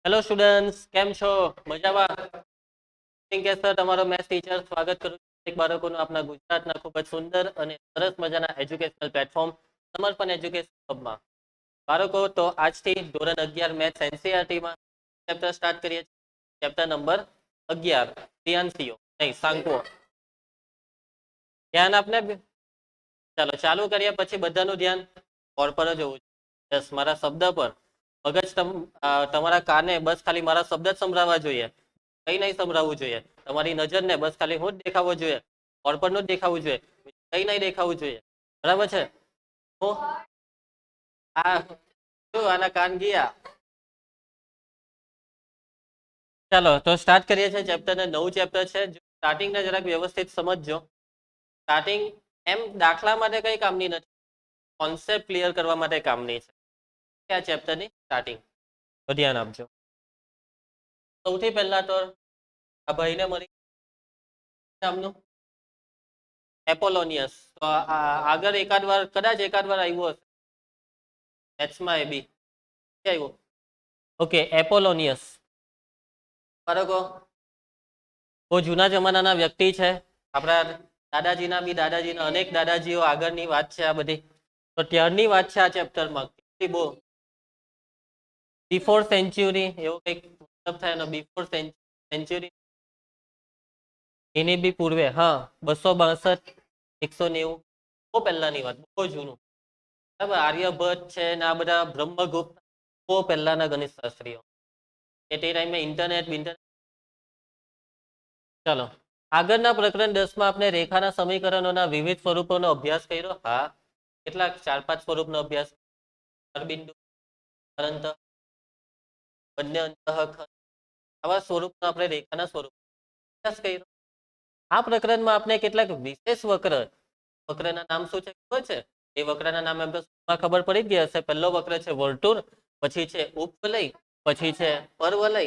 Hello students, કેમ છો? મજામાં? કે સર તમારો મેથ્સ ટીચર સ્વાગત કરું છું એક બાળકોનું આપણા ગુજરાતના ખૂબ જ સુંદર અને સરસ મજાના એજ્યુકેશનલ પ્લેટફોર્મ સમર્પણ એજ્યુકેશન હબમાં. બાળકો, તો આજથી ધોરણ 11 મેથ્સ એનસીઈઆરટીમાં ચેપ્ટર સ્ટાર્ટ કરીએ છીએ. ચેપ્ટર નંબર 11 પ્રિયાંશીઓ નહીં સાંકવો. ધ્યાન આપને. ચાલો ચાલુ કરીએ. પછી બધાનું ધ્યાન બોર્ડ પર જ હોવું જોઈએ. બસ મારા શબ્દ પર મગજ તમારા કાને બસ ખાલી મારા શબ્દ જ સંભળાવવા જોઈએ, કઈ નહીં સંભળાવવું જોઈએ. તમારી નજરને બસ ખાલી હું જ દેખાવો જોઈએ, બોર્ડ પરનું જ દેખાવું જોઈએ, કઈ નહીં દેખાવું જોઈએ. બરાબર છે? હું આ શું આના કાન ગયા? ચાલો તો સ્ટાર્ટ કરીએ છીએ ચેપ્ટર ને. નવું ચેપ્ટર છે. સ્ટાર્ટિંગ ને જરાક વ્યવસ્થિત સમજજો. સ્ટાર્ટિંગ એમ દાખલા માટે કઈ કામની નથી, કોન્સેપ્ટ ક્લિયર કરવા માટે કામની છે આ ચેપ્ટરની સ્ટાર્ટિંગ. તો ધ્યાન આપજો. સૌથી પહેલા તો આ ભાઈને મળી નામનું એપોલોનિયસ. તો આગળ એકાદ વાર કદાચ એકાદ વાર આવ્યું હશે મેથ્સમાં. એ બી આવ્યું. ઓકે, એપોલોનિયસ બાળકો બહુ જૂના જમાનાના વ્યક્તિ છે. આપણા દાદાજીના બી દાદાજીના અનેક દાદાજીઓ આગળની વાત છે આ બધી. તો ત્યારની વાત છે આ ચેપ્ટરમાં. બહુ બિફોર સેન્ચ્યુરી એવો કંઈક મતલબ થાય એનો. બિફોર સેન્ચ્યુરી એની બી પૂર્વે. હા, 262 190 બહુ પહેલાની વાત, બહુ જૂનું. બરાબર. આર્યભટ્ટ છે ને આ બધા બ્રહ્મગુપ્ત, બહુ પહેલાના ગણિત શાસ્ત્રીઓ. તે ટાઈમે ઇન્ટરનેટ. ચાલો આગળના પ્રકરણ 10માં આપણે રેખાના સમીકરણોના વિવિધ સ્વરૂપોનો અભ્યાસ કર્યો. હા, કેટલાક 4-5 સ્વરૂપનો અભ્યાસ. બિંદુ, અનંત, બંને અંતઃખંડ, આવા સ્વરૂપનો આપણે રેખાના સ્વરૂપ અભ્યાસ કર્યો. આ પ્રકરણમાં આપણે કેટલાક વિશેષ વક્રના નામ શું છે ખબર છે? એ વક્રના નામ એમ તો ખબર પડી જ ગયા હશે. પહેલો વક્ર છે વર્તુળ, પછી છે ઉપવલય, પછી છે પરવલય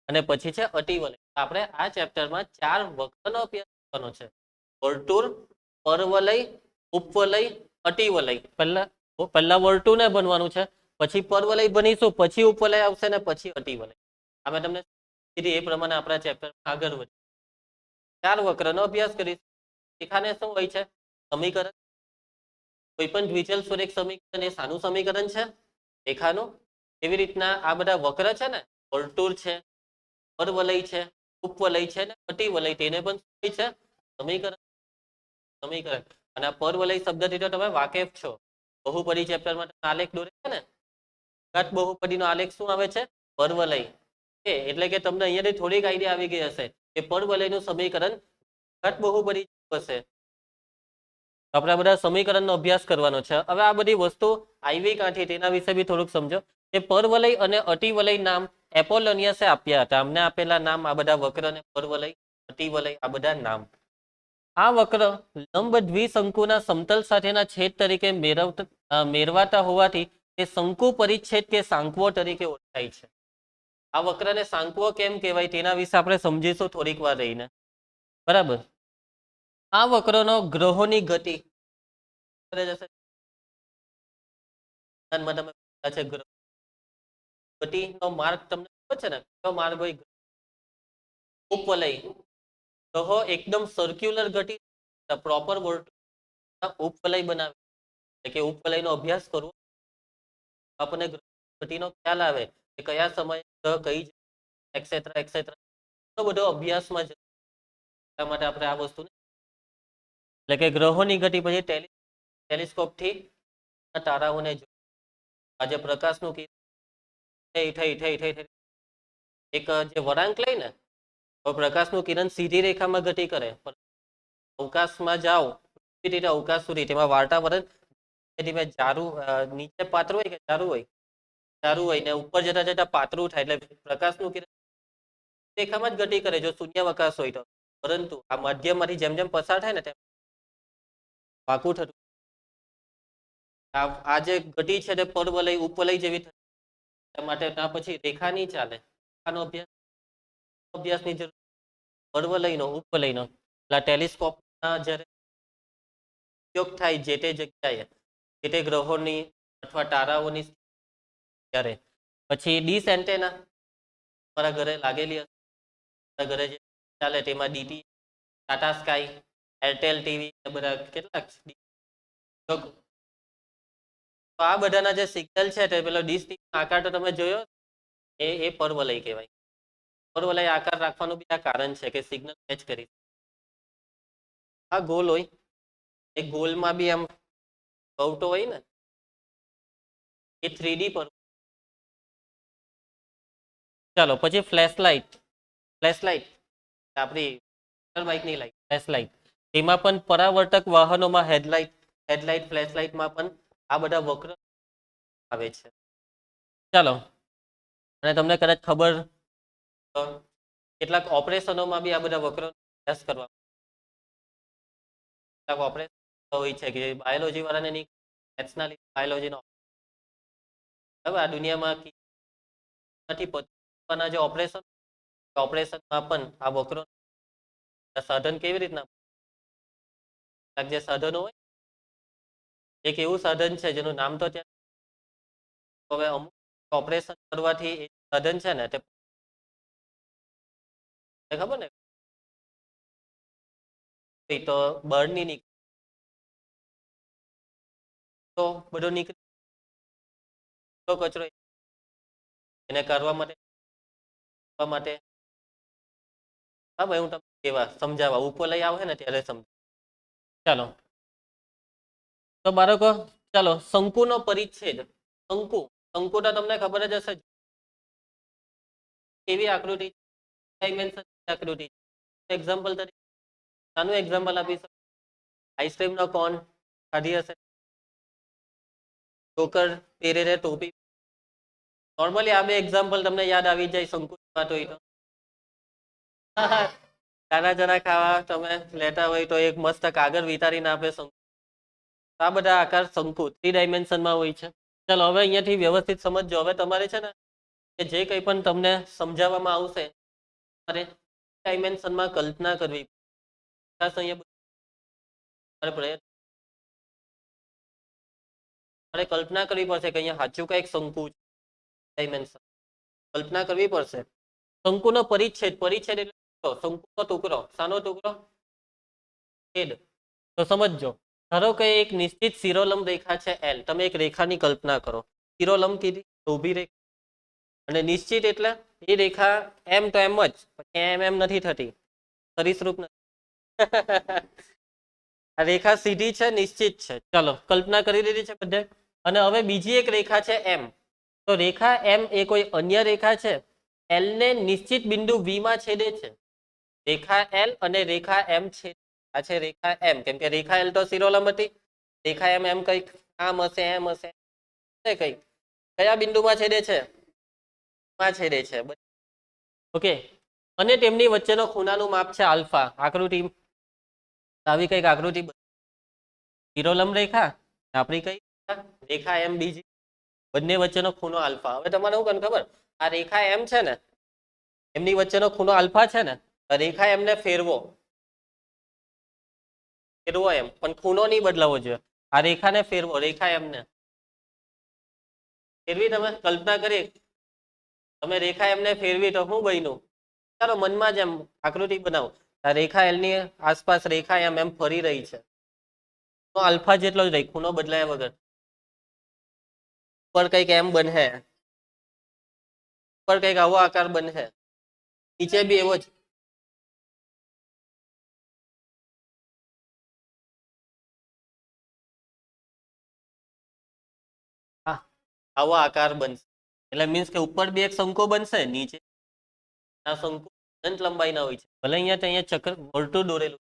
અને પછી છે અતિવલય. આપણે આ ચેપ્ટરમાં 4 વક્રનો અભ્યાસ કરવાનો છે. વર્તુળ, પરવલય, ઉપવલય, અતિવલય. પહેલા વર્તુળને બનવાનું છે, પછી પરવલય બનીશું, પછી ઉપવલય આવશે ને પછી અતિવલય. અમે તમને એ પ્રમાણે આપણા ચેપ્ટરમાં આગળ વધીએ. 4 વક્રનો અભ્યાસ કરીશું. રેખાને શું હોય છે? સમીકરણ. કોઈ પણ દ્વિચલ સુરેખ સમીકરણ એ શાનું સમીકરણ છે? રેખાનું. એવી રીતના આ બધા વક્ર છે ને, વર્તુળ છે, પરવલય છે, ઉપવલય છે ને અતિવલય, તેને પણ શું છે? સમીકરણ. અને આ પરવલય શબ્દથી તો તમે વાકેફ છો. બહુપદી ચેપ્ટરમાં આલેખ દોરે છે ને, ઘાત બહુપદીનો આલેખ શું આવે છે? પરવલય. એટલે કે તમને અહીંયાથી થોડીક આઈડિયા આવી ગઈ હશે કે પરવલયનું સમીકરણ ઘાત બહુપદી હશે. આપણે બધા સમીકરણનો અભ્યાસ કરવાનો છે. હવે આ બધી વસ્તુ આવી કાંઠી તેના વિશે બી થોડુંક સમજો. એ પરવલય અને અતિવલય નામ એપોલોનિયસે આપ્યા હતા. અમને આપેલા નામ આ બધા વક્ર અને પરવલય, અતિવલય, આ બધા નામ. આ વક્ર લંબ દ્વિશંકુના સમતલ સાથેના છેદ તરીકે મેળવાતા હોવાથી તે શંકુ પરિચ્છેદ કે સાંકવો તરીકે ઓળખાય છે. આ વક્રને સાંકવો કેમ કહેવાય તેના વિશે આપણે સમજીશું થોડીક વાર રહીને. બરાબર. આ વક્રનો ગ્રહોની ગતિ ગતિનો માર્ગ તમને ખબર છે ને? કયો માર્ગ હોય? ઉપવલય. ગ્રહો એકદમ સર્ક્યુલર ગતિ, પ્રોપર ઉપવલય બનાવે. એટલે કે ઉપવલયનો અભ્યાસ કરવો આપણને ગતિનો ખ્યાલ આવે કે કયા સમયે કઈ એક્સેટ્રા એક્સેટ્રા બધો અભ્યાસમાં જ. એટલા માટે આપણે આ વસ્તુ એટલે કે ગ્રહોની ગતિ પછી ટેલિસ્કોપથી તારાઓને આજે પ્રકાશનું કિરણ થઈ એક જે વળાંક લઈને પ્રકાશનું કિરણ સીધી રેખામાં ગતિ કરે. અવકાશમાં જાઓ અવકાશ સુધી, તેમાં વાતાવરણ ધીમે જારું નીચે પાતળું હોય કે જારું હોય? જારું હોય ને ઉપર જતા જતા પાતળું થાય. એટલે પ્રકાશનું કિરણ રેખામાં જ ગતિ કરે જો શૂન્યાવકાશ હોય તો. પરંતુ આ માધ્યમમાંથી જેમ જેમ પસાર થાય ને તેમ વાંકું થતું. આ જે ગતિ છે તે પરવલય ઉપવલય જેવી થતી માટે ત્યાં પછી રેખા નહીં ચાલે. આનો અભ્યાસની જરૂર. પરવલયનો, ઉપવલયનો. એટલે ટેલિસ્કોપના જ્યારે ઉપયોગ થાય જે તે જગ્યાએ, જે તે ગ્રહોની અથવા તારાઓની, ત્યારે પછી ડીશ એન્ટેના તમારા ઘરે લાગેલી હશે, તમારા ઘરે જે ચાલે તેમાં DT, Tata sky, Airtel TV બધા કેટલાક તો આ બધાના જે સિગ્નલ છે તે પેલો ડીશ આકાર તો તમે જોયો, એ પરવલય કહેવાય. પરવલય આકાર રાખવાનું બી આ કારણ છે કે સિગ્નલ કેચ કરી. આ ગોલ હોય, એ ગોલમાં બી આમ કવટો હોય ને, એ 3D પર. ચાલો પછી ફ્લેશલાઇટ આપણી બાઇકની લાઇટ, ફ્લેશલાઇટ, એમાં પણ પરાવર્તક વાહનોમાં હેડલાઇટ ફ્લેશલાઇટમાં પણ આ બધા વક્ર આવે છે. ચાલો, અને તમને કદાચ ખબર કેટલાક ઓપરેશનોમાં બી આ બધા વક્રો અભ્યાસ કરવા, કેટલાક ઓપરેશન હોય છે કે બાયોલોજી વાળાને નહીં, મેથ્સના લીધે બાયોલોજીનો. હવે આ દુનિયામાં નથી જે ઓપરેશનમાં પણ આ વક્રો સાધન કેવી રીતના, જે સાધનો હોય, એક એવું સાધન છે જેનું નામ તો ત્યાં, હવે અમુક ઓપરેશન કરવાથી એ સાધન છે ને તે ખબર ને તો બળની નીકળે તો બધો નીકળે તો કચરો એને કરવા માટે હા ભાઈ હું તમને કેવા સમજાવવા ઉપર લઈ આવે ને ત્યારે સમજ. ચાલો તો બાળકો ચાલો શંકુનો પરિચ્છેદ. શંકુ તો તમને ખબર જ હશે કેવી આકૃતિ, આકૃતિ. એક્ઝામ્પલ તરીકે આનું એક્ઝામ્પલ આપી શકો, આઈસ્ક્રીમનો કોન ખાધી હશે, ટોકર પહેરે ટોપી. નોર્મલી આ બે એક્ઝામ્પલ તમને યાદ આવી જાય શંકુ વાત હોય તો. નાના જણા ખાવા તમે લેતા હોય તો એક મસ્ત કાગળ વિતારીને આપે શંકુ. આ બધા આકાર શંકુ 3 ડાયમેન્શનમાં હોય છે. ચાલો હવે અહીંયાથી વ્યવસ્થિત સમજજો. હવે તમારે છે ને કે જે કંઈ પણ તમને સમજાવવામાં આવશે તમારે ડાયમેન્શનમાં કલ્પના કરવી, કલ્પના કરવી પડશે કે અહીંયા સાચું કઈક શંકુ ડાયમેન્શન કલ્પના કરવી પડશે. શંકુનો પરિચ્છેદ એટલે શંકુનો ટુકડો. શાનો ટુકડો? છેદ. તો સમજજો, ધારો કે એક નિશ્ચિત શિરોલંબ રેખા છે એલ. તમે એક રેખાની કલ્પના કરો, શિરોલંબ કીધી ઊભી રેખા, અને નિશ્ચિત એટલે એ રેખા એમ તો એમ જ, એમ નથી થતી, સરીસૃપ નથી. આ રેખા સીધી છે, નિશ્ચિત છે. ચાલો કલ્પના કરી દીધી છે બધે. અને હવે બીજી એક રેખા છે એમ. તો રેખા એમ એ કોઈ અન્ય રેખા છે, એલ ને નિશ્ચિત બિંદુ વી માં છેદે છે. રેખા એલ અને રેખા એમ છે, આ છે રેખા એમ. કેમ કે રેખા એલ તો શિરોલંબ હતી, રેખા એમ કઈક આમ હશે, એમ હશે, કઈક કયા બિંદુમાં છેદે છે? માં છેદે છે. ઓકે, અને તેમની વચ્ચેનો ખૂણાનું માપ છે આલ્ફા. આકૃતિ આવી કઈક આકૃતિ, શિરોલંબ રેખા આપણી કઈ રેખા એમ બીજી, બંને વચ્ચેનો ખૂણો આલ્ફા. હવે તમારે શું ખબર, આ રેખા એમ છે ને, એમની વચ્ચેનો ખૂણો આલ્ફા છે ને, રેખા એમને ફેરવો એમ, પણ ખૂણો નહીં બદલાવો જોઈએ. આ રેખાને ફેરવો, રેખા એમને ફેરવી. તમે કલ્પના કરી, તમે રેખા એમને ફેરવી તો શું બન્યું? ચાલો મનમાં જ એમ આકૃતિ બનાવો, આ રેખા એલ ની આસપાસ રેખા એમ ફરી રહી છે, તો આલ્ફા જેટલો જ રહી, ખૂણો બદલાયા વગર. પર કઈક એમ બને, પર કઈક આવો આકાર બને, નીચે બી એવો જ. હા, આવો આકાર બનશે. એટલે મીન્સ કે ઉપર બી એક શંકુ બનશે, નીચે આ શંકુ અનંત લંબાઈના હોય છે. ભલે અહીંયા ચક્ર વર્તુળ દોરેલું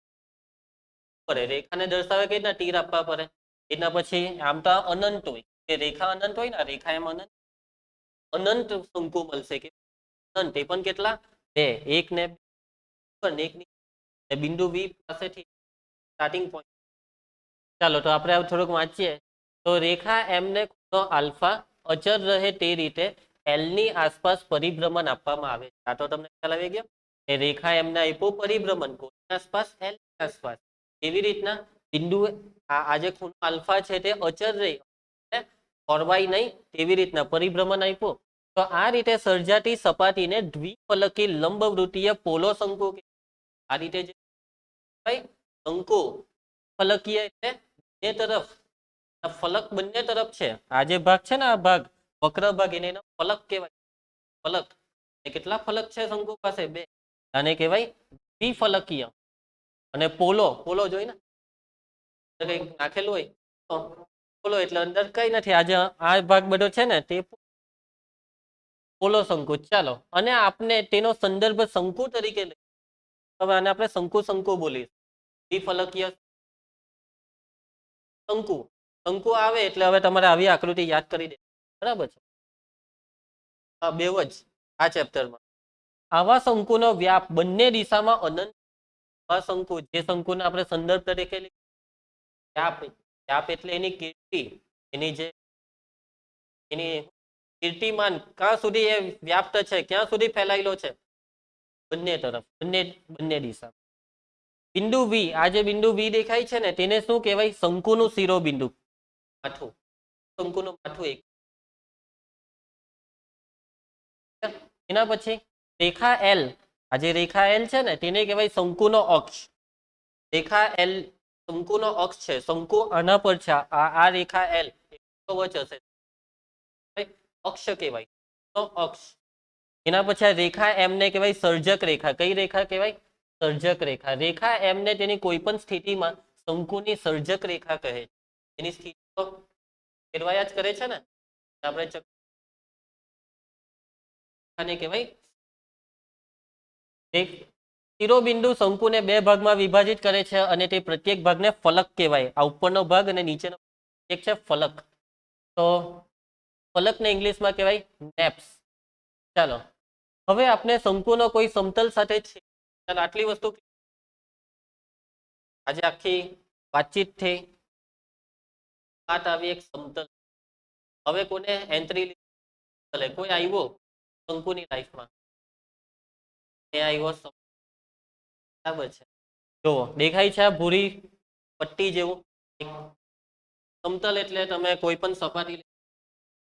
પડે, રેખાને દર્શાવે કઈ રીતના તીર આપવા પડે. એના પછી આમ તો અનંત હોય, કે રેખા અનંત હોય ને, રેખા એમ અનંત શંકુ મળશે. કે અનંત, એ પણ કેટલા? 2, એક ને બિંદુ વી પાસેથી સ્ટાર્ટિંગ પોઈન્ટ. ચાલો તો આપણે થોડુંક વાંચીએ. તો રેખા એમને ખૂણો આલ્ફા અચર રહે તે રીતે એલ ની આસપાસ પરિભ્રમણ આપવામાં આવે છે. આ તો તમને ખ્યાલ આવી ગયો. એ રેખા એમને આપ્યું પરિભ્રમણ, કોની આસપાસ? એલ ની આસપાસ. એવી રીતના બિંદુ આ જે ખૂણો આલ્ફા છે તે અચર રહી, ખોરવાય નહીં તેવી રીતના પરિભ્રમણ આપ્યું. તો આ રીતે સર્જાતી સપાટીને દ્વિફલકી લંબવૃત્તીય પોલો શંકુ આ રીતે જે શંકુ ફલકીય એટલે બે તરફ ફલક બંને તરફ છે આ જે ભાગ છે ને આ ભાગ વક્ર ભાગ એને ફલક કહેવાય ફલક કેટલા ફલક છે શંકુ પાસે બે આને કહેવાય દ્વિફલકીય અને પોલો પોલો જોઈ ને કઈ નાખેલું હોય તો પોલો એટલે અંદર કઈ નથી આજે આ ભાગ બધો છે ને તે પોલો શંકુ ચાલો અને આપણે તેનો સંદર્ભ શંકુ તરીકે લઈએ હવે આને આપણે શંકુ શંકુ બોલીએ દ્વિફલકીય શંકુ શંકુ આવે એટલે હવે તમારે આવી આકૃતિ યાદ કરી દે બરાબર છે હા બેવ જ આ ચેપ્ટરમાં આવા શંકુનો વ્યાપ બંને દિશામાં અનંત શંકુ જે શંકુને આપણે સંદર્ભ તરીકે વ્યાપ વ્યાપ એટલે એની કીર્તિ એની જે એની કીર્તિમાન ક્યાં સુધી એ વ્યાપ્ત છે ક્યાં સુધી ફેલાયેલો છે બંને તરફ બંને દિશા બિંદુ વી આ જે બિંદુ વી દેખાય છે ને તેને શું કહેવાય શંકુનું શિરોબિંદુ માથું શંકુનું માથું એક એના પછી રેખા એલ આ જે રેખા એલ છે ને તેને કહેવાય શંકુનો અક્ષ રેખા એલ શંકુનો અક્ષ છે શંકુ આના પર છે આ રેખા એલ વચ હશે અક્ષ કહેવાય તો અક્ષ એના પછી આ રેખા એમ ને કહેવાય સર્જક રેખા કઈ રેખા કહેવાય સર્જક રેખા રેખા એમ ને તેની કોઈ પણ સ્થિતિમાં શંકુની સર્જક રેખા કહે છે એની સ્થિતિ તો ફેરવાયા જ કરે છે ને આપણે કહેવાય શિરોબિંદુ શંકુને બે ભાગમાં વિભાજિત કરે છે અને તે પ્રત્યેક ભાગને ફલક કહેવાય આ ઉપરનો ભાગ અને નીચેનો એક છે ફલક તો ફલકને ઇંગ્લિશમાં કહેવાય નેપ્સ ચાલો હવે આપણે શંકુનો કોઈ સમતલ સાથે છે ચાલો આટલી વસ્તુ આજે આખી વાતચીત થઈ વાત આવી એક સમતલ હવે કોને એન્ટ્રી કોઈ આવ્યો શંકુની લાઈફમાં આવ્યો બરાબર છે જો દેખાય છે આ ભૂરી પટ્ટી જેવું સમતલ એટલે તમે કોઈ પણ સપાટી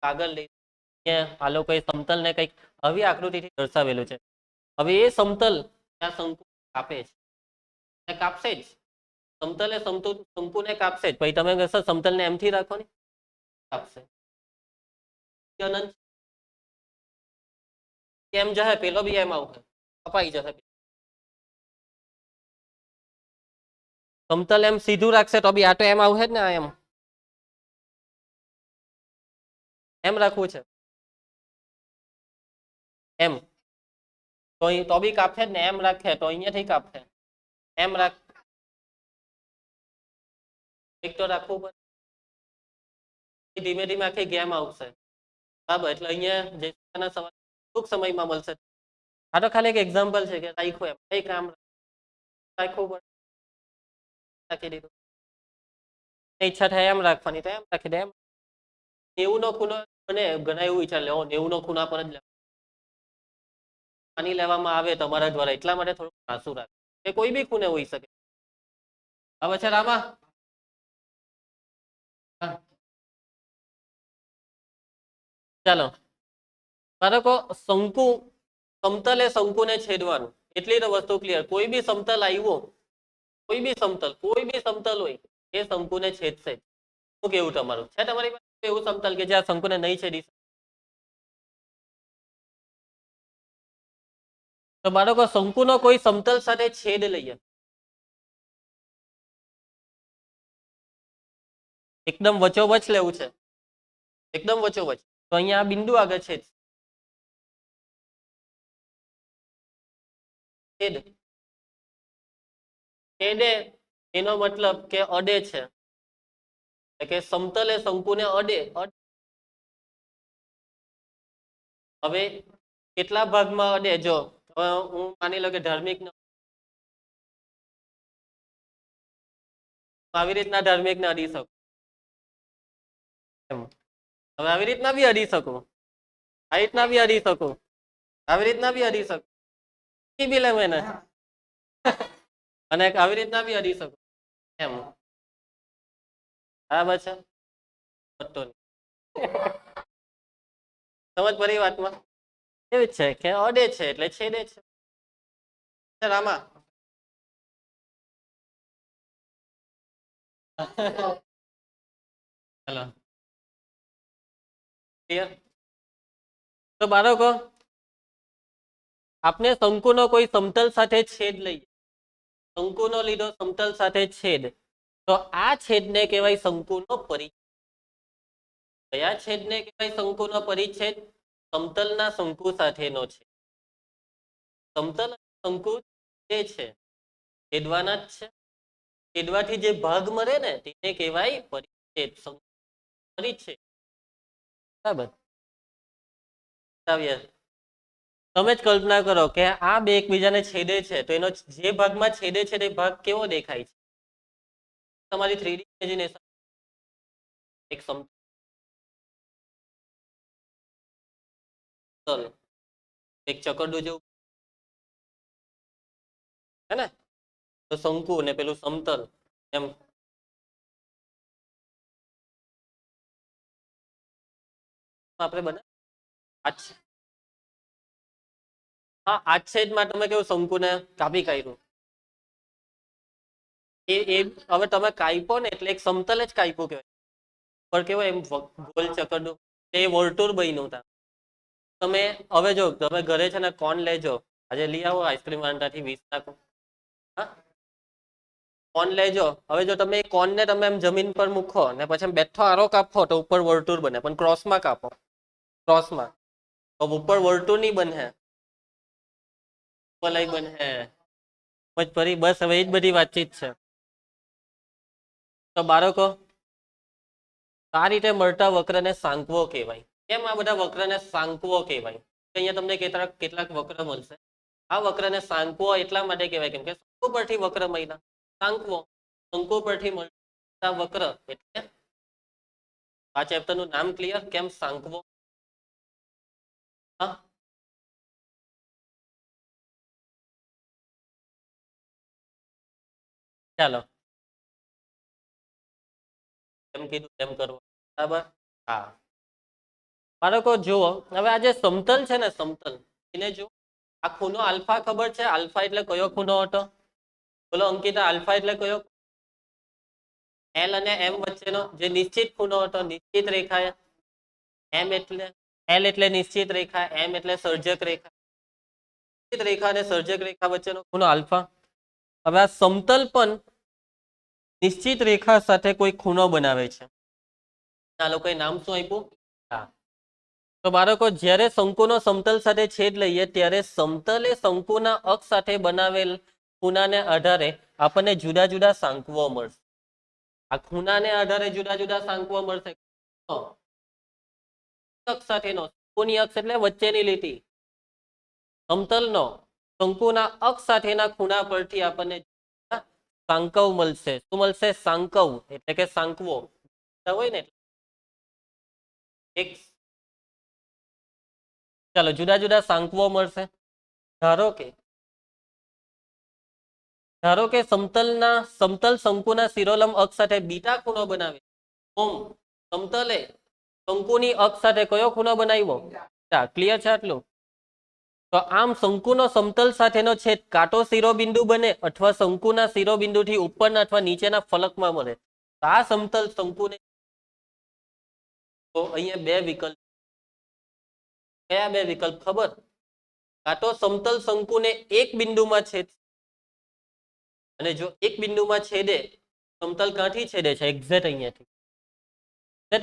કાગળ લઈ આ લોકોએ સમતલ ને કઈક આવી આકૃતિથી દર્શાવેલું છે હવે એ સમતલ ત્યાં શંકુ કાપે છે કાપશે જ સમતલે શંકુને કાપશે જ પછી તમે કહેશો સમતલને એમથી રાખો ને કાપશે એમ જશે પેલો બી એમ આવશે કપાઈ જશે સમતલ એમ સીધું રાખશે તો બી આ તો એમ આવશે જ ને એમ રાખવું છે એમ તો બી કાપશે જ ને એમ રાખે તો અહીંયાથી કાપશે એમ રાખ એક તો રાખવું પડે ધીમે ધીમે આખી ગેમ આવશે બરાબર એટલે અહીંયા જે સવાલ ટૂંક સમયમાં મળશે આ તો ખાલી એક એક્ઝામ્પલ છે કે રાખ્યું એમ કઈ કામ રાખવું પડે રાખી દીધું ઈચ્છા થાય એમ રાખવાની તો એમ રાખી દે એમ 90 નો ખૂણો મને ઘણા એવું વિચાર લેવો 90 નો ખૂણા પર જ માની લેવામાં આવે તમારા દ્વારા એટલા માટે થોડું આંસુ રાખે એ કોઈ બી ખૂણે હોઈ શકે હવે છે રામા ચાલો બાળકો શંકુ સમતલે શંકુને છેદવાનું એટલી તો વસ્તુ ક્લિયર કોઈ બી સમતલ આવ્યો કોઈ બી સમતલ હોય એ શંકુને છેદશે શું કેવું તમારું છે તમારી પાસે એવું સમતલ કે જ્યાં શંકુને નહીં છેદી તો બાળકો શંકુનો કોઈ સમતલ સાથે છેદ લઈએ એકદમ વચોવચ લેવું છે એકદમ વચોવચ તો અહીંયા આ બિંદુ આગળ છે છેદ છેદે એનો મતલબ કે અડે છે કે સમતલે શંકુને અડે હવે કેટલા ભાગમાં અડે જો હું માની લો કે ધાર્મિક આવી રીતના ધાર્મિક ને અડી શકું હવે આવી રીતના બી અડી શકું આ રીતના બી અડી શકું આવી રીતના બી અડી શકું બી લે મેને અને આવી રીતના બી અડી શકું એમ બરાબર છે સમજ પડી વાતમાં? એવી જ છે કે અડે છે એટલે છેદે છે રામા. ચલો ક્લિયર. તો બાળકો આપણે શંકુનો કોઈ સમતલ સાથે છેદ લઈએ, શંકુનો લીધો સમતલ સાથે છેદ, તો આ છેદને કહેવાય શંકુનો પરિછેદ. કયા છેદને કહેવાય શંકુનો પરિછેદ? સમતલના શંકુ સાથેનો છે. સમતલ શંકુ જે છે છેદવાના જ છે. છેદવાથી જે ભાગ મળે ને તેને કહેવાય પરિછેદ. પરિછેદ બરાબર. તમે જ કલ્પના કરો કે આ બે એકબીજાને છેદે છે તો એનો જે ભાગમાં છેદે છે તે ભાગ કેવો દેખાય છે? તમારી 3D ઇમેજિનેશન એક સમતલ એક ચકરડું જેવું હે ને, તો શંકુ ને પેલું સમતલ એમ આપણે બને હા આ છેદમાં તમે કેવું શંકુને કાપી કાઢ્યું એ હવે તમે કાપ્યો ને એટલે એક સમતલ જ કાપ્યું કહેવાય. પણ કેવો એમ ગોલ ચકરડું એ વર્તુળ બન્યું હતા. તમે હવે જો તમે ઘરે છે ને કોન લેજો, આજે લઈ આવો આઈસ્ક્રીમ વાંડાથી 20 નાખો. હા કોન લેજો. હવે જો તમે કોન ને તમે એમ જમીન પર મૂકો ને પછી બેઠો આરો કાપો તો ઉપર વર્તુળ બને, પણ ક્રોસમાં કાપો ક્રોસમાં તો ઉપર વર્તુળ નહીં બને, વલય બને. ફરી બસ હવે એ જ બધી વાતચીત છે. તો બાળકો આ રીતે મળતા વક્રને સાંકવો કહેવાય. કેમ આ બધા વક્રને સાંકવો કહેવાય? અહીંયા તમને કેટલાક વક્ર મળશે. આ વક્રને સાંકવો એટલા માટે કહેવાય કેમ કે શંકુ પરથી વક્ર મળ્યા. સાંકવો શંકુ પરથી મળતા વક્ર એટલે આ ચેપ્ટરનું નામ ક્લિયર? કેમ સાંકવો? હા ચાલો એમ કીધું એમ કરવું બરાબર. હા બાળકો જુઓ હવે આ જે સમતલ છે ને સમતલ એને જો આ ખૂણો આલ્ફા ખબર છે? આલ્ફા એટલે કયો ખૂણો હતો? બોલો અંકિતા, આલ્ફા એટલે કયો? એલ અને એમ વચ્ચેનો જે નિશ્ચિત ખૂણો હતો, નિશ્ચિત રેખા. એમ એટલે એલ એટલે નિશ્ચિત રેખા, એમ એટલે સર્જક રેખા. નિશ્ચિત રેખા અને સર્જક રેખા વચ્ચેનો ખૂણો આલ્ફા. હવે આ સમતલ પણ નિશ્ચિત રેખા સાથે કોઈ ખૂણો બનાવે છે. આ લોકોએ નામ શું આપ્યું? હા તો બાળકો જ્યારે શંકુનો સમતલ સાથે છેદ લઈએ ત્યારે સમતલે શંકુના અક્ષ સાથે બનાવેલ ખૂણાને આધારે આપણને જુદા જુદા સાંકવો મળશે. આ ખૂણાને આધારે જુદા જુદા સાંકવો મળશે. અક્ષ સાથેનો શંકુની અક્ષ એટલે વચ્ચેની લીટી, સમતલનો શંકુના અક્ષ સાથેના ખૂણા પરથી આપણને સાંકવ મળશે. શું મળશે? સાંકવ એટલે કે સાંકવો હોય ને એક. ચાલો જુદા જુદા સાંકવો મળશે. ધારો કે સમતલ શંકુના શિરોલંબ અક્ષ સાથે બીટા ખૂણો બનાવે. ઓમ સમતલે શંકુની અક્ષ સાથે કયો ખૂણો બનાવ્યો? ક્લિયર છે આટલું? તો આમ શંકુનો સમતલ સાથેનો છેદ કાટો શિરોબિંદુ બને અથવા શંકુના શિરોબિંદુથી ઉપરના અથવા નીચેના ફલકમાં મળે. આ સમતલ શંકુને તો અહીંયા બે વિકલ્પ. કયા બે વિકલ્પ ખબર? કાં તો સમતલ શંકુને એક બિંદુમાં છેદ, અને જો એક બિંદુમાં છેદે સમતલ ક્યાંથી છેદે છે? એક્ઝેક્ટ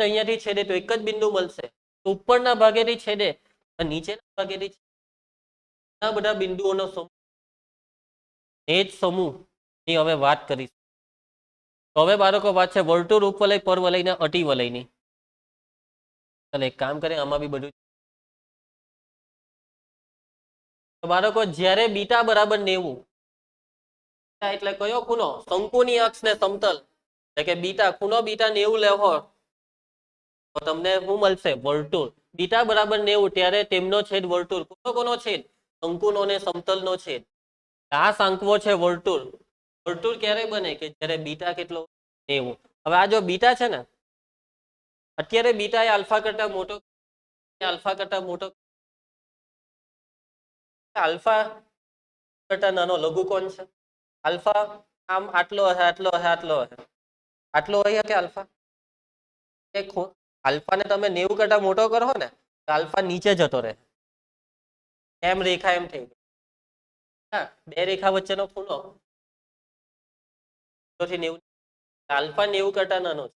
અહીંયાથી છેદે તો એક જ બિંદુ મળશે. ઉપરના ભાગેથી છેદે નીચેના ભાગેથી ઘણા બધા બિંદુઓનો સમૂહ, એ જ સમૂહની હવે વાત કરીશું. તો હવે બાળકો વાત છે વર્તુળ, ઉપવલય, પરવલય ને અતિવલયની. ચાલો એક કામ કરે આમાં બી બધું. બાળકો જ્યારે બીટા બરાબર 90 એટલે કયો ખૂણો? શંકુની અક્ષ ને સમતલ એટલે કે બીટા, ખૂણો બીટા 90 લેવો તો તમને શું મળશે? વર્તુળ. બીટા બરાબર 90 ત્યારે તેમનો છેદ વર્તુળ. કોનો છેદ? શંકુનો ને સમતલનો છેદ. આ સાંકવો છે વર્તુળ. વર્તુળ ક્યારે બને? કે જ્યારે બીટા કેટલો? 90. હવે આ જો બીટા છે ને, અત્યારે બીટા એ આલ્ફા કરતા મોટો આલ્ફા કરતા મોટો, આલ્ફા કરતા નાનો લઘુ કોણ છે? આલ્ફા આમ આટલો હશે, આટલો હશે, આટલો હશે, આટલો હોય કે આલ્ફા? આલ્ફાને તમે 90 કરતા મોટો કરો ને તો આલ્ફા નીચે જતો રહે, એમ રેખા એમ થઈ ગઈ. હા, બે રેખા વચ્ચેનો ખૂણો 90, આલ્ફા 90 કરતા નાનો છે.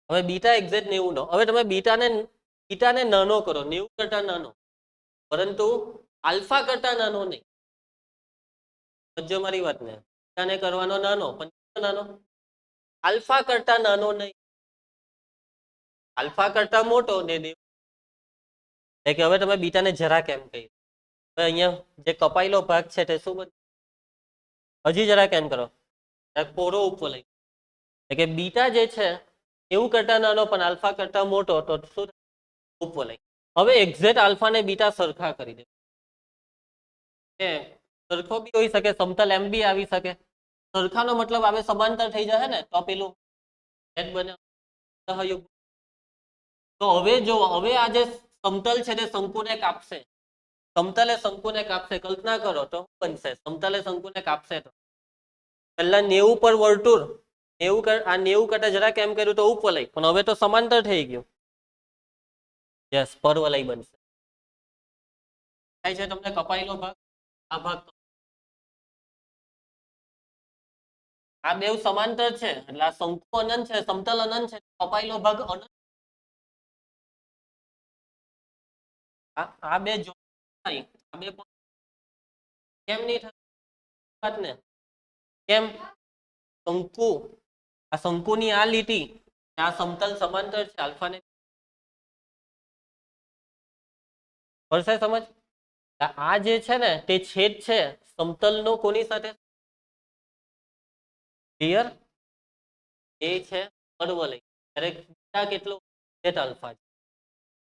હવે બીટા એક્ઝેક્ટ 90 નો, હવે તમે બીટાને નાનો કરો, 90 કરતા નાનો, પરંતુ આલ્ફા કરતા નાનો નહીં. સમજો મારી વાતને, બીટાને કરવાનો નાનો, પણ નાનો આલ્ફા કરતા નાનો નહીં, આલ્ફા કરતા મોટો ને 90. એટલે કે હવે તમે બીટાને જરા કેમ કહી, હવે અહીંયા જે કપાયેલો ભાગ છે તે શું બને? હજી જરા કેમ કરો, પોરો ઉપવલય, એટલે કે બીટા જે છે 90 કરતા નાનો પણ આલ્ફા કરતા મોટો, તો શું ઉપવલય. હવે એક્ઝેક્ટ આલ્ફા ને બીટા સરખા કરી દે, સરખો બી હોઈ શકે, સમતલ એમ બી આવી શકે. સરખાનો મતલબ આવે સમાંતર થઈ જશે ને, તો પેલું બને સહયુગ્મ. તો હવે જો, હવે આ જે સમતલ છે તે શંકુને કાપશે, સમતલે શંકુને કાપશે. કલ્પના કરો તો બનશે, સમતલે શંકુને કાપશે તો પહેલા 90 પર વર્તુળ, 90 કરતા જરા કેમ કર્યું તો ઉપવલય, પણ હવે તો સમાંતર થઈ ગયું. યસ, પરવલય બનશે. થાય છે તમને કપાયેલો ભાગ, આ ભાગ, આ બે સમાંતર છે એટલે આ શંકુ અનંત છે, સમતલ અનંત છે, કપાયેલો ભાગ અનંત. આ બે જો આ બે કેમ નહીં થતું ને? કેમ? શંકુ, આ શંકુની આ લીટી, આ સમતલ સમાંતર છે, આલ્ફાને પડશે સમજ? આ જે છે ને તે છેદ છે સમતલનો કોની સાથે? ક્લિયર? એ છે પરવલય. ત્યારે બીટા કેટલો? આલ્ફા છે.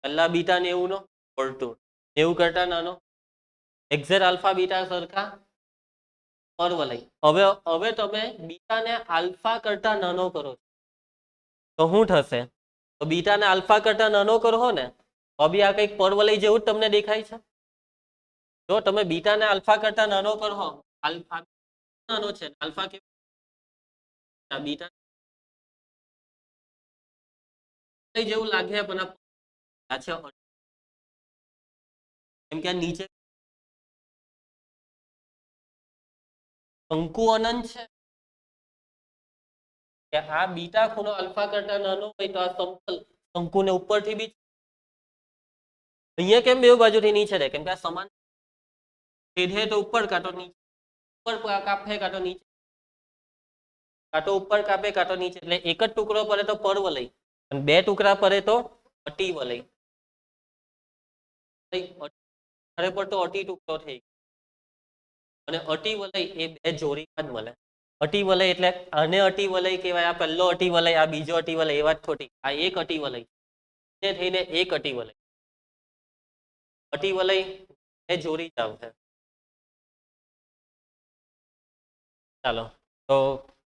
પહેલા બીટા 90 નો વર્તુળ, 90 કરતા નાનો, એક્ઝેક્ટ આલ્ફા બીટા સરખા, પરવલય. હવે તમે બીટાને આલ્ફા કરતા નાનો કરો તો શું થશે? તો બીટાને આલ્ફા કરતા નાનો કરો ને તો બી આ કંઈક પરવલય જેવું જ તમને દેખાય છે. જો તમે બીટાને આલ્ફા કરતા નાનો કરો, આલ્ફા નાનો છે, આલ્ફા કેવું? બીટા જેવું લાગે પણ આ છે, કેમ કે આ નીચે શંકુ અનંત છે, કે આ બીટા ખૂણો આલ્ફા કરતા નાનો હોય તો આ સમતલ શંકુને ઉપરથી બી, અહીંયા કેમ બે બાજુથી નીચે રહે? કેમ કે આ સમાન સીધે તો ઉપર કાંટો નીચે, ઉપર કાપે કાંટો નીચે, કાંટો ઉપર કાપે કાંટો નીચે, એટલે એક જ ટુકડો પડે તો પરવલય, અને બે ટુકડા પડે તો અતિવલય. અરે પર તો અતિ ટુકડો થઈ ગયો, અને અતિવલય એ બે જોડીમાં જ મળે. અતિવલય એટલે આને અતિવલય કહેવાય, આ પહેલો અતિવલય, આ બીજો અતિવલય, એ વાત ખોટી. આ એક અતિવલય થઈને એક અતિવલય, અતિવલય એ જોડી જ આવશે. ચાલો, તો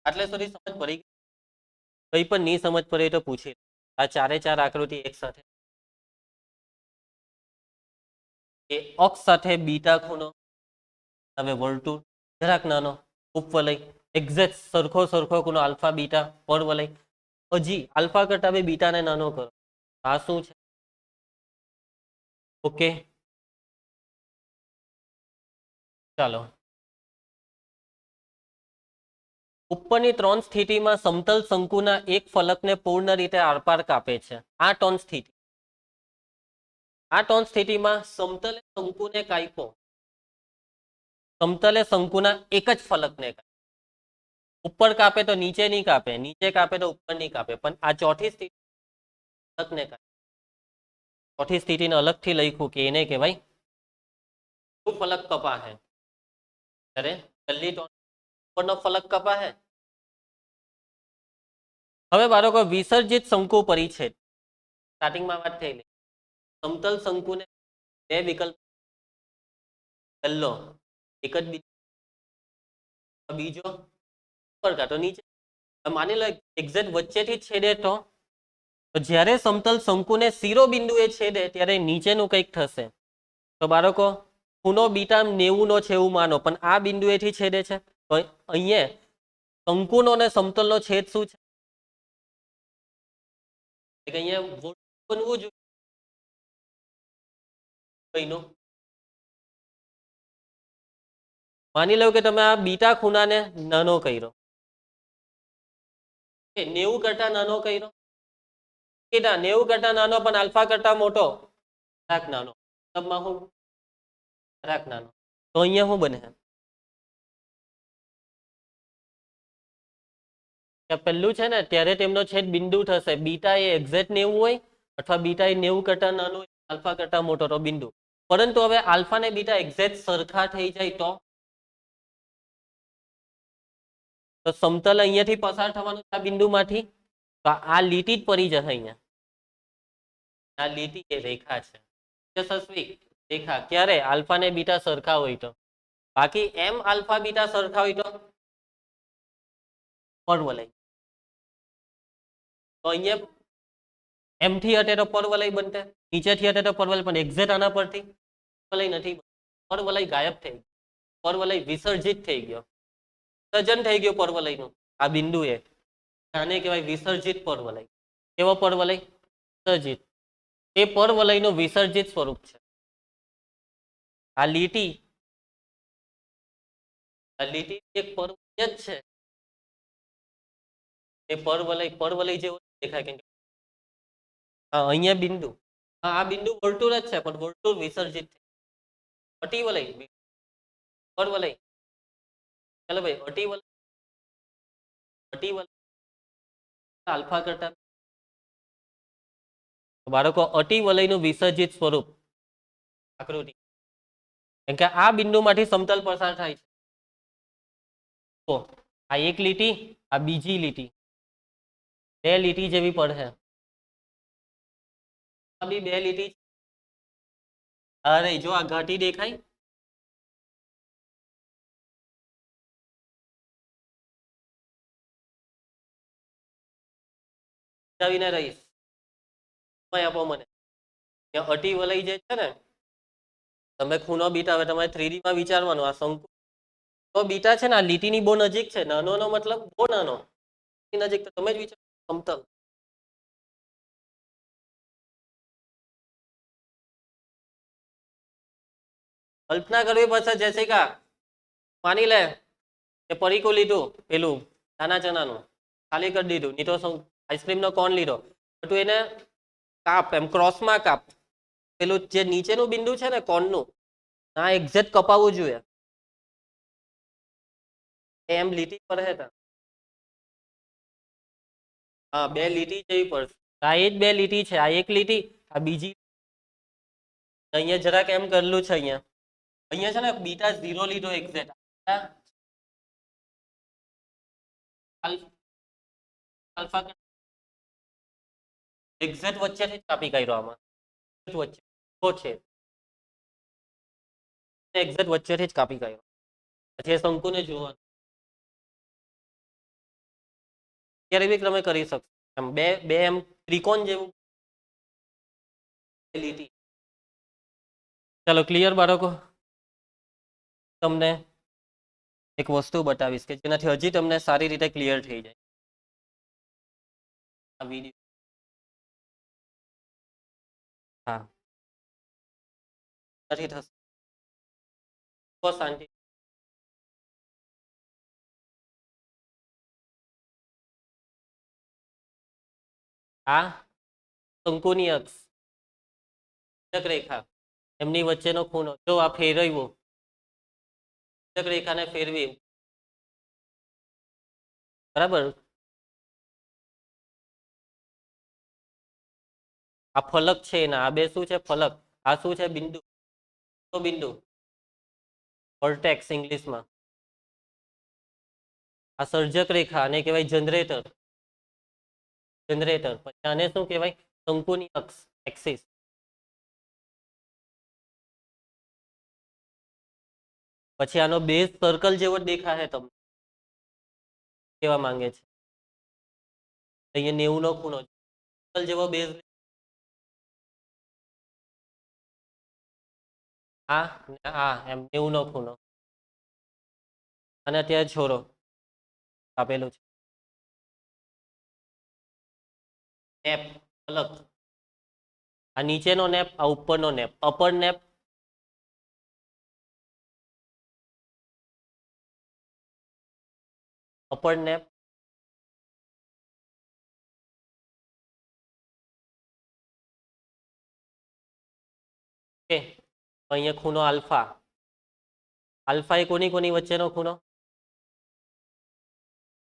આટલે સુધી સમજ પડી? કઈ પણ નહીં સમજ પડે તો પૂછી. આ ચારે ચાર આકૃતિ એક સાથે, એ અક્ષ સાથે બીટા ખૂણો, હવે વર્તુળ જરાક નાનો, ઉપવલય એક્ઝેક્ટ સરખો ખૂણો, આલ્ફા બીટા, પરવલય. હજી આલ્ફા કરતા બી બીટાને નાનો કરો, આ શું છે? ઓકે, ચાલો. ઉપરની 3 સ્થિતિમાં સમતલ શંકુના એક ફલકને પૂર્ણ રીતે આરપાર કાપે છે. આ 3 સ્થિતિ, આ 3 સ્થિતિમાં સમતલે શંકુને કાપ્યો, સમતલે શંકુના એક જ ફલકને કાપે. ઉપર કાપે તો નીચે નહીં કાપે, નીચે કાપે તો ઉપર નહીં કાપે, પણ આ ચોથી સ્થિતિ ફલકને કાપે. ચોથી સ્થિતિને અલગથી લખ્યું કે એને કહેવાય ફલક કપા હે. અરે પહેલી ઉપરનો ફલક કપા હે. હવે બાળકો વિસર્જિત શંકુ પરિચ્છેદ, સ્ટાર્ટિંગમાં વાત થયેલી, સમતલ શંકુને બે વિકલ્પ, પહેલો એક જ બીજો ઉપર કાં તો નીચે. માની લો એક્ઝેક્ટ વચ્ચેથી છેદે તો તો જ્યારે સમતલ શંકુને શિરોબિંદુએ છેદે ત્યારે નીચેનું કંઈક થશે. તો બાળકો ખૂણો બીટા 90 નો છે એવું માનો, પણ આ બિંદુએથી છેદે છે. તો અહીંયા શંકુનો અને સમતલનો છેદ શું છે? અહીંયા બનવું જોઈએ કઈનું. માની લો કે તમે આ બીટા ખૂણાને નાનો કર્યો, 90 કરતા નાનો કર્યો, 90 કરતા નાનો પણ આલ્ફા કરતા મોટો, જરાક નાનો. મતલબમાં શું? જરાક નાનો. તો અહીંયા શું બને? પહેલું છે ને ત્યારે તેમનો છેદ બિંદુ થશે. બીટા એ એક્ઝેક્ટ 90 હોય અથવા બીટા એ 90 કરતા નાનો હોય, આલ્ફા કરતા મોટો તો બિંદુ. પરંતુ હવે આલ્ફા ને બીટા એક્ઝેક્ટ સરખા થઈ જાય તો સમતલ અહીંયાથી પસાર થવાનું આ બિંદુમાંથી, તો આ લીટી જ પડી જશે અહીંયા. આ લીટી એ રેખા છે, યશસ્વી રેખા. ક્યારે? આલ્ફા ને બીટા સરખા હોય તો. બાકી એમ આલ્ફા બીટા સરખા હોય તો પરવલય. તો અહીંયા એમ થી હટે તો પરવલય બનતે, નીચેથી હટે તો પરવલય, પણ એક્ઝેક્ટ આના પરથી પરવલય નથી. પરવલય ગાયબ થઈ ગયો, પરવલય વિસર્જિત થઈ ગયો, સર્જન થઈ ગયું પરવલયનું આ બિંદુએ. આને કહેવાય વિસર્જિત પરવલય. કેવો પરવલય? વિસર્જિત. એ પરવલયનું વિસર્જિત સ્વરૂપ છે. આ લીટી એક પરવલય જ છે. એ પરવલય જેવો દેખાય. કેમ હા, અહીંયા બિંદુ, હા આ બિંદુ વર્તુળ જ છે, પણ વર્તુળ વિસર્જિત થઈ. અટિવલય પરવલય. ચાલો ભાઈ, અટિવલય આલ્ફા કરતા. બાળકો અટિવલયનું વિસર્જિત સ્વરૂપ આકૃતિ. કેમ કે આ બિંદુમાંથી સમતલ પસાર થાય છે. તો આ એક લીટી, આ બીજી લીટી, બે લીટી જેવી પડશે. આ બી બે લીટી. અરે જો આ ઘાટી દેખાય, રહીશ આપો મને. અટિવલય જે છે ને, તમે ખૂણો બીટા, હવે તમારે 3D માં વિચારવાનું. આ શંકુ તો બીટા છે ને આ લીટીની બહુ નજીક છે. નાનો નો મતલબ બહુ નાનો નજીક. તો તમે જ વિચારો સમતલ. કલ્પના કરવી પડશે જેસિકા. માની લે કે પરીકું લીધું, પેલું નાના ચનાનું ખાલી કરી દીધું, નહીં તો આઈસ્ક્રીમ નો કોન લીધો, તો એને કાપ, એમ ક્રોસમાં કાપ. પેલું જે નીચેનું બિંદુ છે ને કોનનું, આ એક્ઝેક્ટ કપાવવું જોઈએ. એમ લીટી પર હે. હા, બે લીટી જેવી પડશે. આ એ જ બે લીટી છે. આ એક લીટી, આ બીજી. અહીંયા જરાક એમ કરેલું છે. અહીંયા છે ને બીટા 0 લીધો એક્ઝેક્ટ. આલ્ફા એક્ઝેક્ટ વચ્ચેથી કાપી કાઢ્યો. આમાં વચ્ચે તો છે, એક્ઝેક્ટ વચ્ચેથી જ કાપી કાઢ્યો. પછી એ શંકુને જોવાનું. ત્યારે બી તમે કરી શકશો. એમ બે એમ ત્રિકોણ જેવું લીટી. ચાલો ક્લિયર બાળકો. તમને એક વસ્તુ બતાવીશ કે જેનાથી હજી તમને સારી રીતે ક્લિયર થઈ જાય. આ વિડિયો, હા નથી થશે તો શાંતિ. આ શંકુની અક્ષ રેખા, એમની વચ્ચેનો ખૂણો. જો આ ફેરવ્યું, રેખાને ફેરવી, બરાબર. આ ફલક છે એના, આ બે શું છે? ફલક. આ શું છે? બિંદુ. બિંદુ વર્ટેક્સ ઇંગ્લિશમાં. આ સર્જક રેખા, આને કહેવાય જનરેટર. પછી આને શું કહેવાય? શંકુની અક્ષ, એક્સિસ. પછી આનો બેઝ સર્કલ જેવો દેખાશે તમને. કેવા માંગે છે અહીંયા 90 નો ખૂણો. જેવો બેઝ આ એમ 90 નો ખૂણો અને અત્યારે છોરો આપેલું છે નેપ અલગ આ નીચેનો નેપ આ ઉપરનો nap upper nap upper nap okay અહીંયા ખૂણો આલ્ફા આલ્ફા એ કોની વચ્ચેનો ખૂણો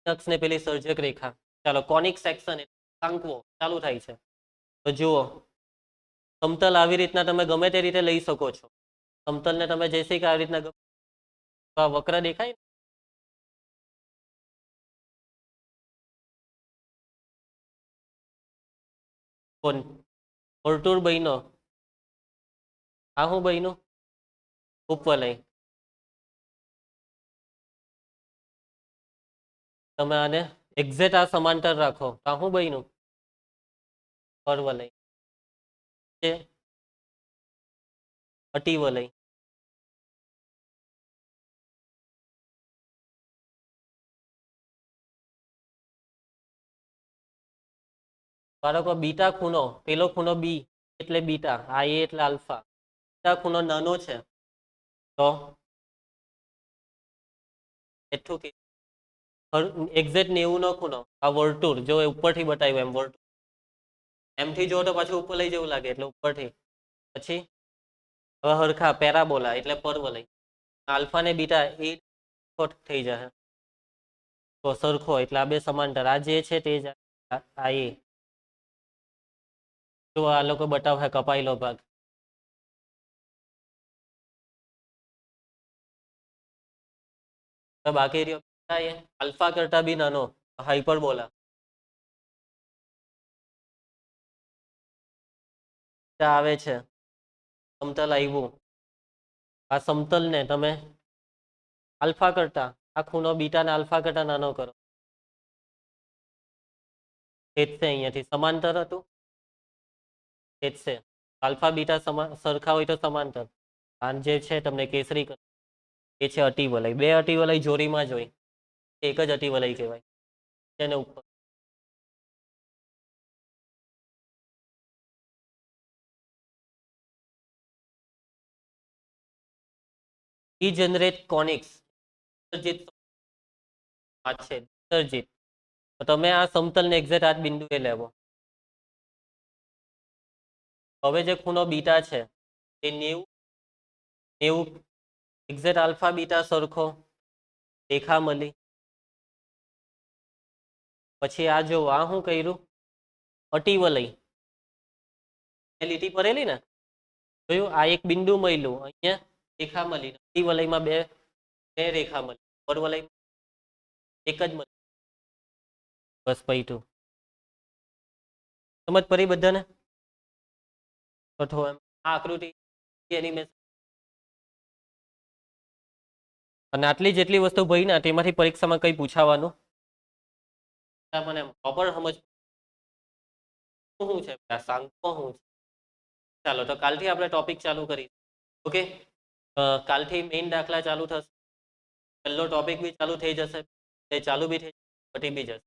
અક્ષ ને પેલી સર્જક રેખા ચાલો કોનિક સેક્શન કાંકવો ચાલુ થાય છે તો જુઓ સમતલ આવી રીતના તમે ગમે તે રીતે લઈ શકો છો સમતલને તમે જૈસે કે આવી રીતના તો આ વક્ર દેખાય કોણ વર્તુળ બન્યો આ હું બન્યું ઉપવલય તમે આને એક્ઝેક્ટ આ સમાંતર રાખો તો આ હું બન્યું પરવલય અતિવલય બાળકો બીટા ખૂણો પેલો ખૂણો બી એટલે બીટા આ એ એટલે આલ્ફા બીટા ખૂણો નાનો છે તો એટલું કે એક્ઝેક્ટ 90 નો ખૂણો આ વર્તુળ જો ઉપરથી બતાવ્યું એમ વર્તુળ એમથી જો તો પાછું ઉપર લઈ જેવું લાગે એટલે ઉપરથી પછી હવે હરખા પેરાબોલા એટલે પરવલય આલ્ફા ને બીટા એ થઈ જશે તો સરખો એટલે આ બે સમાંતર આ જે છે તે જ આ એ જો આ લોકો બતાવે કપાયેલો ભાગ બાકી રહ્યો આલ્ફા કરતા બી નાનો હાઇપરબોલા આવે છે સમતલ આવ્યું આ સમતલ ને તમે આલ્ફા કરતા આ ખૂણો બીટા ને આલ્ફા કરતા નાનો કરો છેદશે અહીંયાથી સમાંતર હતું છેદશે આલ્ફા બીટા સરખા હોય તો સમાંતર આ જે છે તમને કેસરી એ છે અતિવલય બે અતિવલય જોડીમાં જ હોય એક જ અતિવલય કહેવાય તેને ઉપર ડીજનરેટ કોનિક્સ સર્જિત તો તમે આ સમતલને એક્ઝેક્ટ આ બિંદુએ લેવો હવે જે ખૂણો બીટા છે એ 90 એક્ઝેક્ટ આલ્ફા બીટા સરખો રેખા મળી પછી આ જો આ શું કર્યું અતિવલય એ લીટી પરેલી ને જોયું આ એક બિંદુ મળ્યું અહીંયા રેખા મળી અતિવલયમાં બે રેખા મળી પરવલય એક જ મળી બસ પૈટું સમજ પડી બધાને આ આકૃતિ એનિમેશન અને આટલી જેટલી વસ્તુ ભઈ ના તેમાંથી પરીક્ષામાં કઈ પૂછાવાનું મને પ્રોપર સમજ શું છે સાંકો શું છે ચાલો તો કાલથી આપણે ટોપિક ચાલુ કરી ઓકે કાલથી મેઇન દાખલા ચાલુ થશે પહેલો ટોપિક બી ચાલુ થઈ જશે તે ચાલુ બી થઈ પતી બી જશે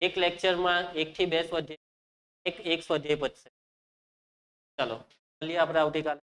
એક લેક્ચરમાં 1 થી 2 સ્વાધ્યાય એક સ્વાધ્યાય પતશે ચાલો મળીએ આપણે આવતીકાલે